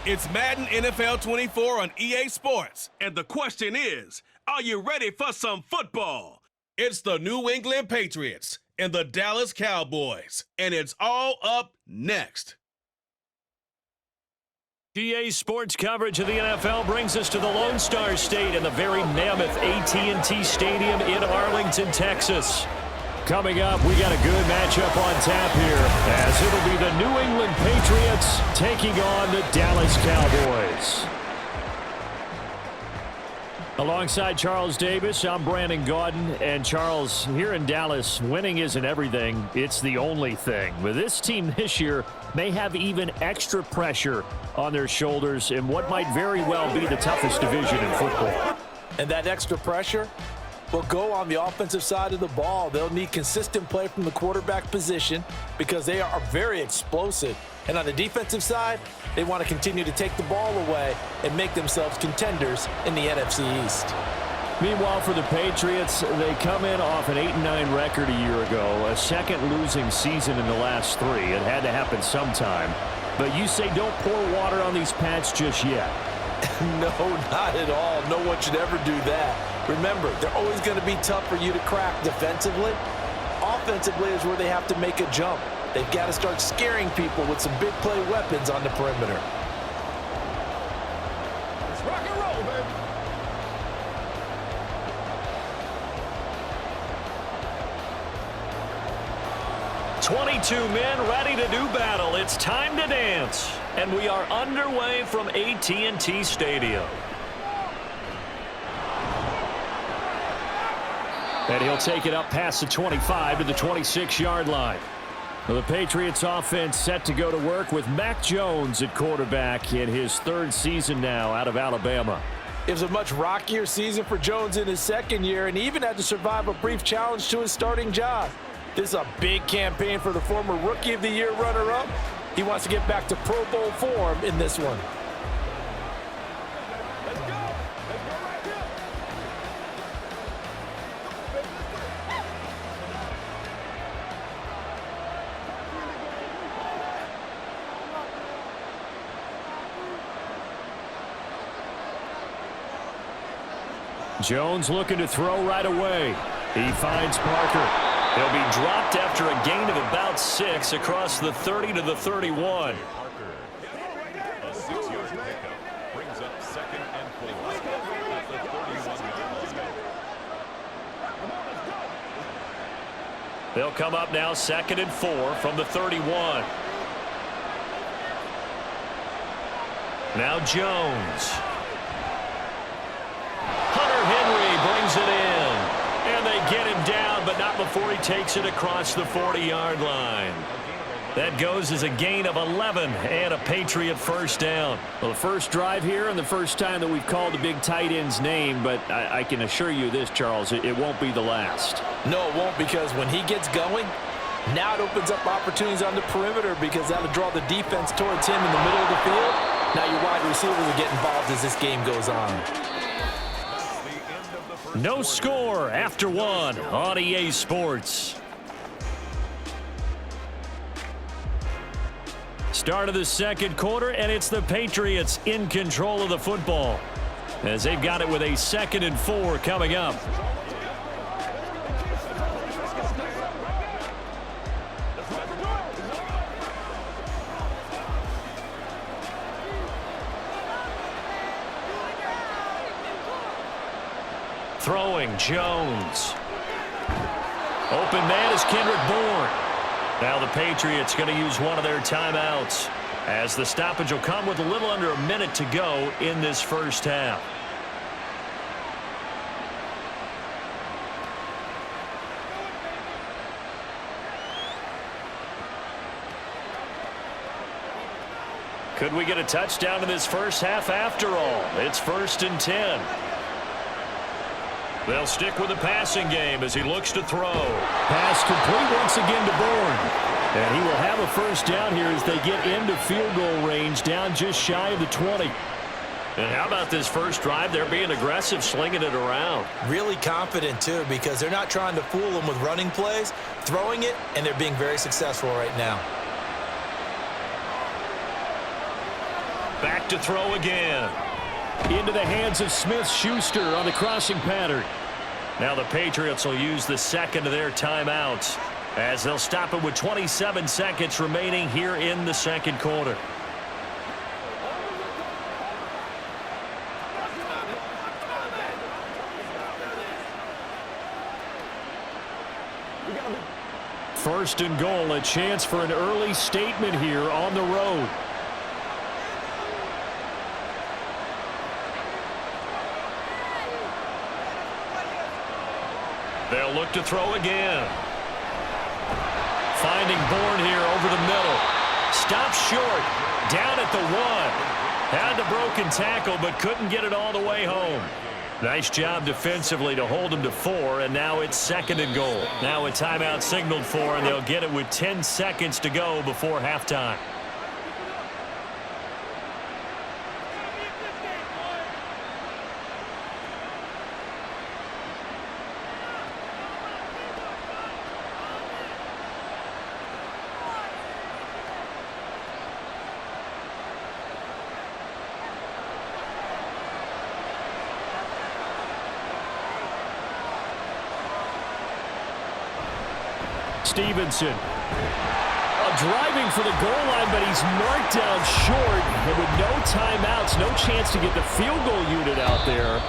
It's Madden NFL 24 on EA Sports. And the question is, are you ready for some football? It's the New England Patriots and the Dallas Cowboys. And it's all up next. EA Sports coverage of the NFL brings us to the Lone Star State and the very mammoth AT&T Stadium in Arlington, Texas. Coming up, we got a good matchup on tap here, as it'll be the New England Patriots taking on the Dallas Cowboys. Alongside Charles Davis, I'm Brandon Gaudin. And Charles, here in Dallas, winning isn't everything, it's the only thing. But this team this year may have even extra pressure on their shoulders in what might very well be the toughest division in football. And that extra pressure will go on the offensive side of the ball. They'll need consistent play from the quarterback position because they are very explosive. And on the defensive side, they want to continue to take the ball away and make themselves contenders in the NFC East. Meanwhile, for the Patriots, they come in off an 8-9 record a year ago, a second losing season in the last three. It had to happen sometime. But you say don't pour water on these Pats just yet. No, not at all. No one should ever do that. Remember, they're always going to be tough for you to crack defensively. Offensively is where they have to make a jump. They've got to start scaring people with some big play weapons on the perimeter. Let's rock and roll, baby. "22 men ready to do battle. It's time to dance." And we are underway from AT&T Stadium. And he'll take it up past the 25 to the 26-yard line. Well, the Patriots offense set to go to work with Mac Jones at quarterback in his third season now out of Alabama. It was a much rockier season for Jones in his second year, and he even had to survive a brief challenge to his starting job. This is a big campaign for the former Rookie of the Year runner-up. He wants to get back to Pro Bowl form in this one. Let's go. Let's go right here. 'Jones looking to throw right away. He finds Parker. He'll be dropped after a gain of about 6 across the 30 to the 31. A 6-yard pickup brings up 2nd and 4 at the 31-yard line. They'll come up now 2nd and 4 from the 31. Now Jones. Hunter Henry brings it in. And they get him down, but not before he takes it across the 40-yard line. That goes as a gain of 11 and a Patriot first down. Well, the first drive here and the first time that we've called the big tight end's name, but I can assure you this, Charles, it won't be the last. No, it won't, because when he gets going, now it opens up opportunities on the perimeter because that'll draw the defense towards him in the middle of the field. Now your wide receivers will get involved as this game goes on. No score after 1 on EA Sports. Start of the second quarter, and it's the Patriots in control of the football as they've got it with a 2nd and 4 coming up. Throwing, Jones. Open man is Kendrick Bourne. Now the Patriots going to use one of their timeouts as the stoppage will come with a little under a minute to go in this first half. Could we get a touchdown in this first half after all? It's 1st and 10. They'll stick with the passing game as he looks to throw. Pass complete once again to Bourne. And he will have a first down here as they get into field goal range, down just shy of the 20. And how about this first drive? They're being aggressive, slinging it around. Really confident, too, because they're not trying to fool them with running plays, throwing it, and they're being very successful right now. Back to throw again. Into the hands of Smith-Schuster on the crossing pattern. Now the Patriots will use the second of their timeouts as they'll stop it with 27 seconds remaining here in the second quarter. First and goal, a chance for an early statement here on the road. They'll look to throw again. Finding Bourne here over the middle. Stops short. Down at the 1. Had the broken tackle, but couldn't get it all the way home. Nice job defensively to hold him to 4, and now it's second and goal. Now a timeout signaled for, and they'll get it with 10 seconds to go before halftime. Stevenson. Driving for the goal line, but he's marked down short. And with no timeouts, no chance to get the field goal unit out there.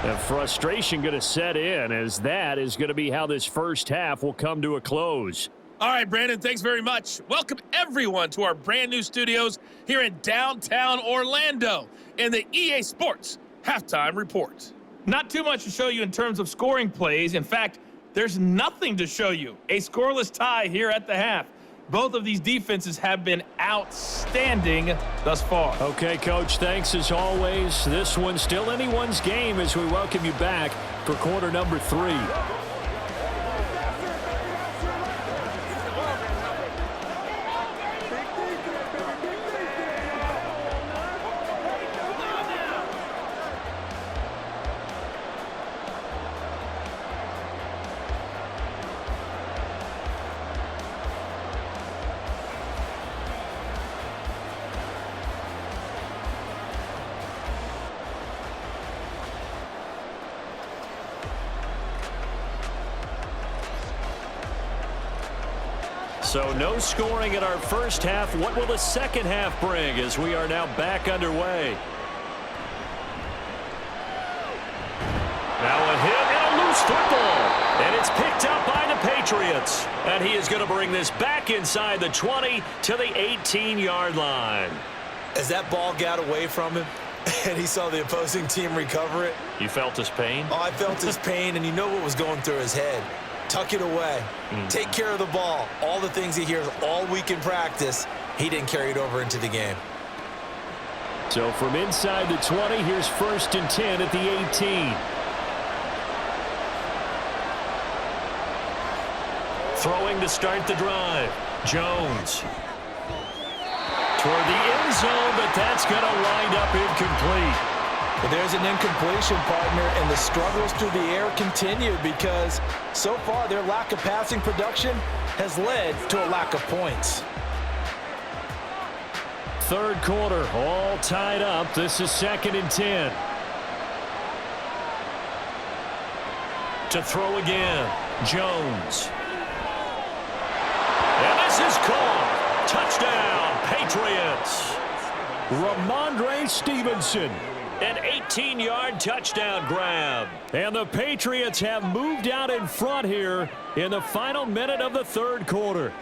And frustration going to set in, as that is going to be how this first half will come to a close. All right, Brandon, thanks very much. Welcome, everyone, to our brand new studios here in downtown Orlando in the EA Sports Halftime Report. Not too much to show you in terms of scoring plays. In fact, there's nothing to show you. A scoreless tie here at the half. Both of these defenses have been outstanding thus far. Okay, Coach, thanks as always. This one's still anyone's game as we welcome you back for quarter number 3. So no scoring in our first half. What will the second half bring as we are now back underway? Now a hit and a loose football. And it's picked up by the Patriots. And he is going to bring this back inside the 20 to the 18-yard line. As that ball got away from him and he saw the opposing team recover it. You felt his pain? Oh, I felt his pain, and you know what was going through his head. Tuck it away. Take care of the ball. All the things he hears all week in practice, he didn't carry it over into the game. So from inside the 20, here's first and 10 at the 18. Throwing to start the drive. Jones. Toward the end zone, but that's going to wind up incomplete. But there's an incompletion, partner, and the struggles through the air continue because so far their lack of passing production has led to a lack of points. Third quarter, all tied up. This is second and 10. To throw again, Jones. And this is caught. Touchdown, Patriots. Ramondre Stevenson. An 18-yard touchdown grab. And the Patriots have moved out in front here in the final minute of the third quarter.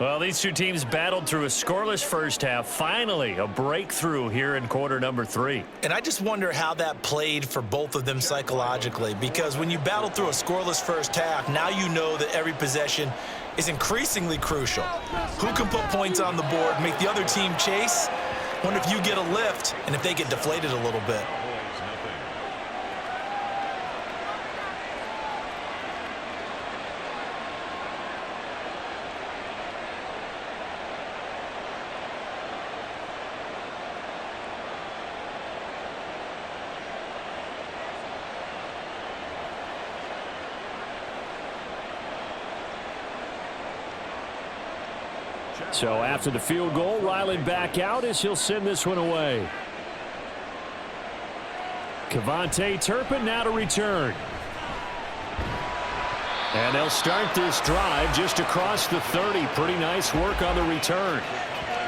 Well, these two teams battled through a scoreless first half. Finally, a breakthrough here in quarter number 3. And I just wonder how that played for both of them psychologically, because when you battle through a scoreless first half, now you know that every possession is increasingly crucial. Who can put points on the board, make the other team chase? Wonder if you get a lift and if they get deflated a little bit. So after the field goal, Ryland back out as he'll send this one away. Kevontae Turpin now to return. And they'll start this drive just across the 30. Pretty nice work on the return.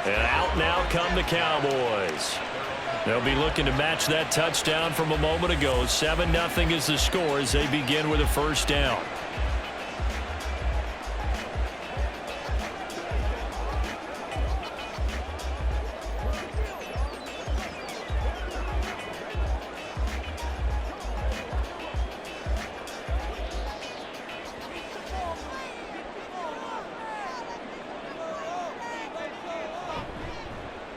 And out now come the Cowboys. They'll be looking to match that touchdown from a moment ago. 7-0 is the score as they begin with a first down.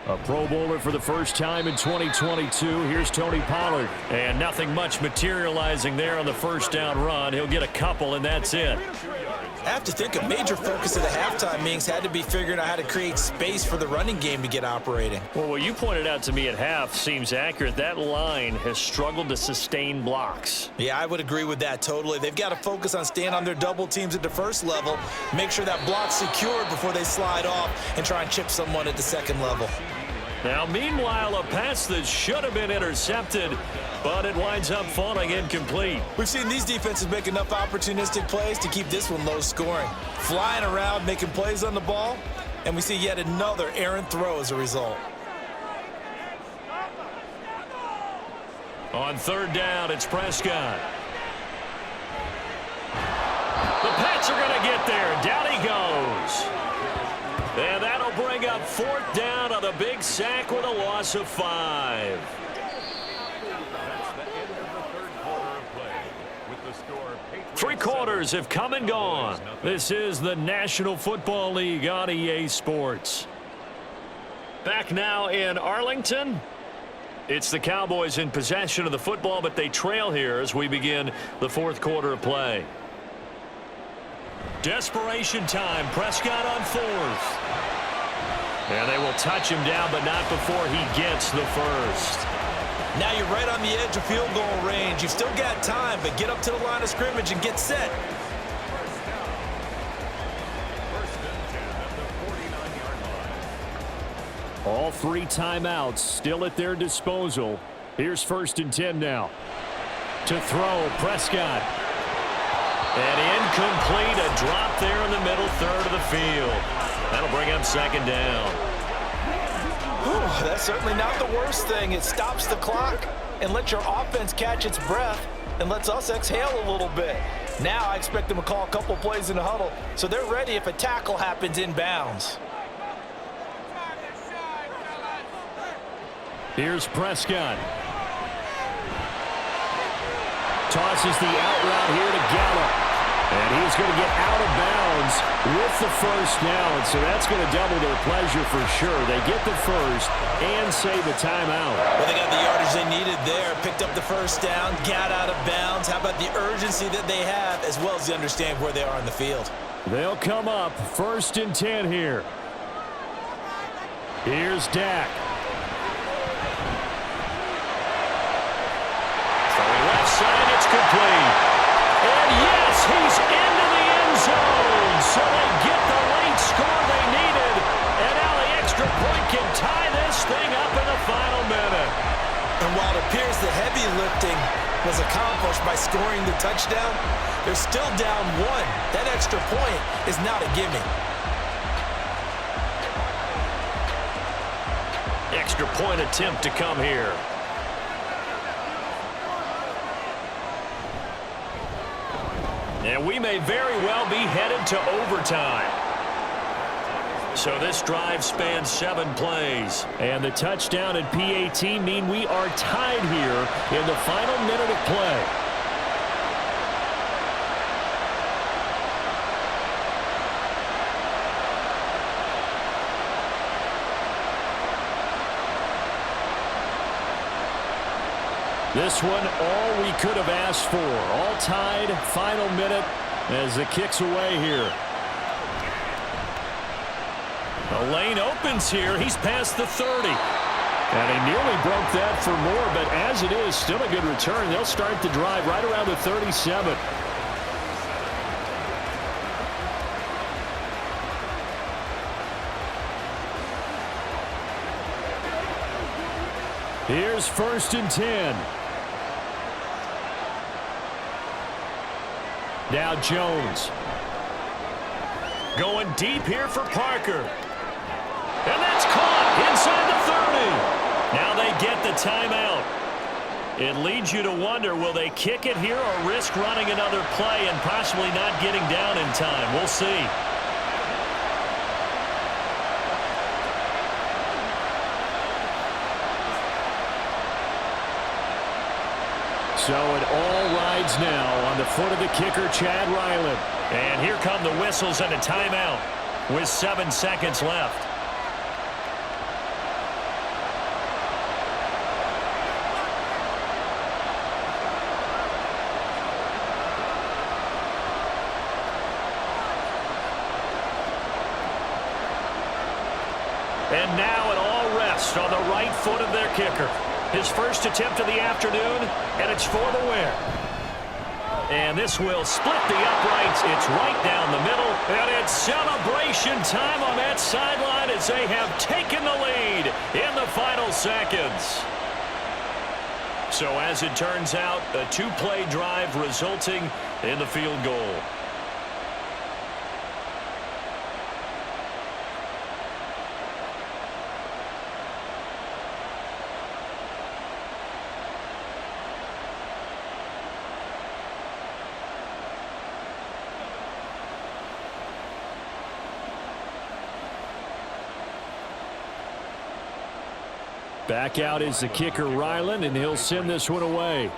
A Pro Bowler for the first time in 2022. Here's Tony Pollard. And nothing much materializing there on the first down run. He'll get a couple, and that's it. I have to think a major focus of the halftime meetings had to be figuring out how to create space for the running game to get operating. Well, what you pointed out to me at half seems accurate. That line has struggled to sustain blocks. Yeah, I would agree with that totally. They've got to focus on staying on their double teams at the first level, make sure that block's secured before they slide off and try and chip someone at the second level. Now, meanwhile, a pass that should have been intercepted, but it winds up falling incomplete. We've seen these defenses make enough opportunistic plays to keep this one low scoring. Flying around, making plays on the ball, and we see yet another errant throw as a result. On third down, it's Prescott. The Pats are going to get there. Down he goes. And that'll bring up fourth down on a big sack with a loss of 5. Three quarters have come and gone. This is the National Football League on EA Sports. Back now in Arlington. It's the Cowboys in possession of the football, but they trail here as we begin the fourth quarter of play. Desperation time. Prescott on fourth. And they will touch him down, but not before he gets the first. Now you're right on the edge of field goal range. You've still got time, but get up to the line of scrimmage and get set. All 3 timeouts still at their disposal. Here's 1st and 10 now. To throw, Prescott. And incomplete, a drop there in the middle third of the field. That'll bring up 2nd down. Whew, that's certainly not the worst thing. It stops the clock and lets your offense catch its breath and lets us exhale a little bit. Now I expect them to call a couple plays in the huddle so they're ready if a tackle happens inbounds. Here's Prescott. Tosses the out route here to Gallup. And he's going to get out of bounds with the first down. So that's going to double their pleasure for sure. They get the first and save a timeout. Well, they got the yardage they needed there. Picked up the first down, got out of bounds. How about the urgency that they have as well as they understand where they are in the field? They'll come up 1st and 10 here. Here's Dak. Left side, it's complete. And yes, he's into the end zone. So they get the late score they needed. And now the extra point can tie this thing up in the final minute. And while it appears the heavy lifting was accomplished by scoring the touchdown, they're still down 1. That extra point is not a gimme. Extra point attempt to come here. And we may very well be headed to overtime. So this drive spans 7 plays. And the touchdown and PAT mean we are tied here in the final minute of play. This one, all we could have asked for. All tied, final minute as the kick's away here. The lane opens here. He's past the 30. And he nearly broke that for more, but as it is, still a good return. They'll start the drive right around the 37. Here's 1st and 10. Now Jones. Going deep here for Parker. And that's caught inside the 30. Now they get the timeout. It leads you to wonder, will they kick it here or risk running another play and possibly not getting down in time? We'll see. So it all rides now on the foot of the kicker, Chad Ryland. And here come the whistles and a timeout with 7 seconds left. And now it all rests on the right foot of their kicker. His first attempt of the afternoon, and it's for the win. And this will split the uprights. It's right down the middle, and it's celebration time on that sideline as they have taken the lead in the final seconds. So as it turns out, a 2-play drive resulting in the field goal. Back out is the kicker, Ryland, and he'll send this one away.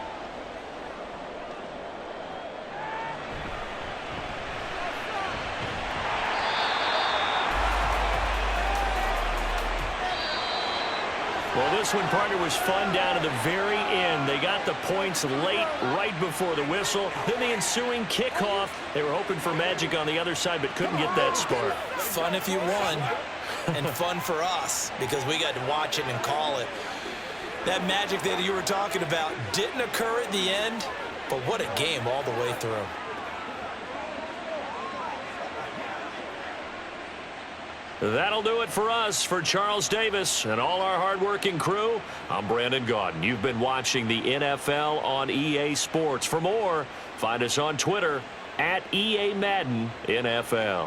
Well, this one, partner, was fun down to the very end. They got the points late, right before the whistle. Then the ensuing kickoff. They were hoping for magic on the other side, but couldn't get that spark. Fun if you won. And fun for us because we got to watch it and call it. That magic that you were talking about didn't occur at the end, but what a game all the way through. That'll do it for us. For Charles Davis and all our hardworking crew, I'm Brandon Gaudin. You've been watching the NFL on EA Sports. For more, find us on Twitter @EA Madden NFL.